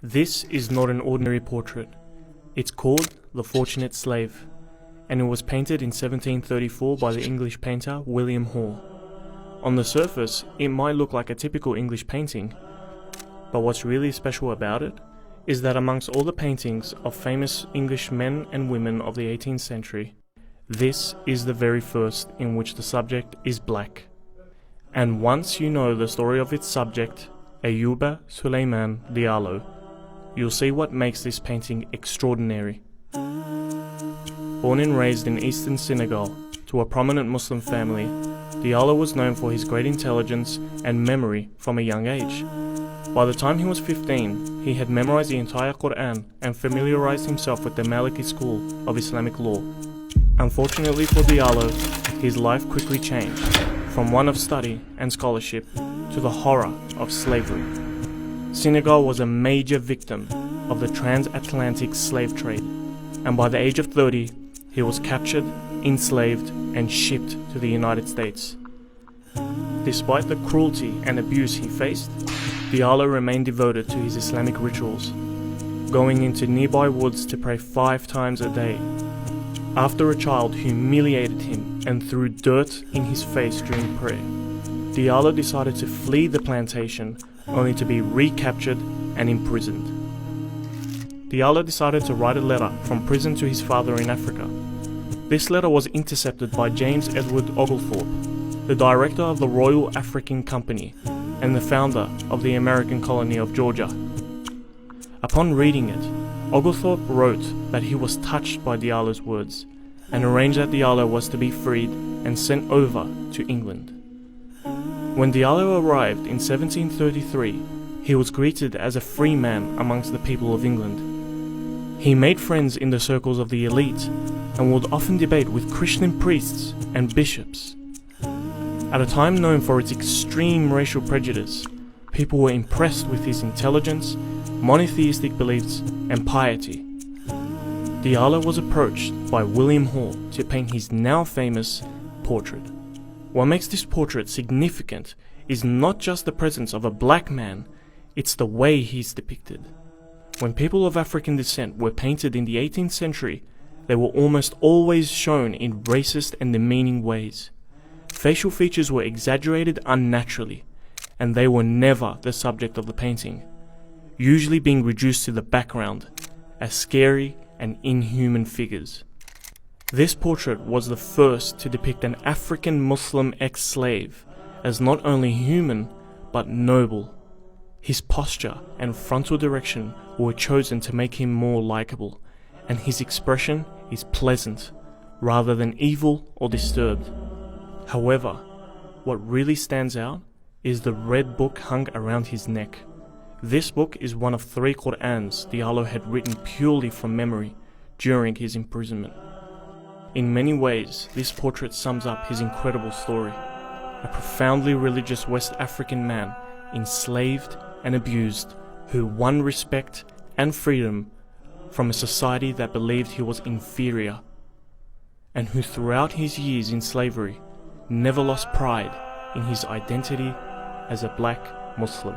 This is not an ordinary portrait. It's called The Fortunate Slave, and it was painted in 1734 by the English painter William Hall. On the surface, it might look like a typical English painting, but what's really special about it is that amongst all the paintings of famous English men and women of the 18th century, this is the very first in which the subject is black. And once you know the story of its subject, Ayuba Suleiman Diallo, you'll see what makes this painting extraordinary. Born and raised in eastern Senegal to a prominent Muslim family, Diallo was known for his great intelligence and memory from a young age. By the time he was 15, he had memorized the entire Quran and familiarized himself with the Maliki school of Islamic law. Unfortunately for Diallo, his life quickly changed, from one of study and scholarship to the horror of slavery. Senegal was a major victim of the transatlantic slave trade, and by the age of 30, he was captured, enslaved, and shipped to the United States. Despite the cruelty and abuse he faced, Diallo remained devoted to his Islamic rituals, going into nearby woods to pray 5 times a day. After a child humiliated him and threw dirt in his face during prayer, Diallo decided to flee the plantation only to be recaptured and imprisoned. Diallo decided to write a letter from prison to his father in Africa. This letter was intercepted by James Edward Oglethorpe, the director of the Royal African Company and the founder of the American colony of Georgia. Upon reading it, Oglethorpe wrote that he was touched by Diallo's words and arranged that Diallo was to be freed and sent over to England. When Diallo arrived in 1733, he was greeted as a free man amongst the people of England. He made friends in the circles of the elite and would often debate with Christian priests and bishops. At a time known for its extreme racial prejudice, people were impressed with his intelligence, monotheistic beliefs, and piety. Diallo was approached by William Hall to paint his now famous portrait. What makes this portrait significant is not just the presence of a black man, it's the way he's depicted. When people of African descent were painted in the 18th century, they were almost always shown in racist and demeaning ways. Facial features were exaggerated unnaturally, and they were never the subject of the painting, usually being reduced to the background as scary and inhuman figures. This portrait was the first to depict an African Muslim ex-slave as not only human, but noble. His posture and frontal direction were chosen to make him more likable, and his expression is pleasant, rather than evil or disturbed. However, what really stands out is the red book hung around his neck. This book is one of 3 Qur'ans Diallo had written purely from memory during his imprisonment. In many ways, this portrait sums up his incredible story. A profoundly religious West African man, enslaved and abused, who won respect and freedom from a society that believed he was inferior, and who throughout his years in slavery never lost pride in his identity as a black Muslim.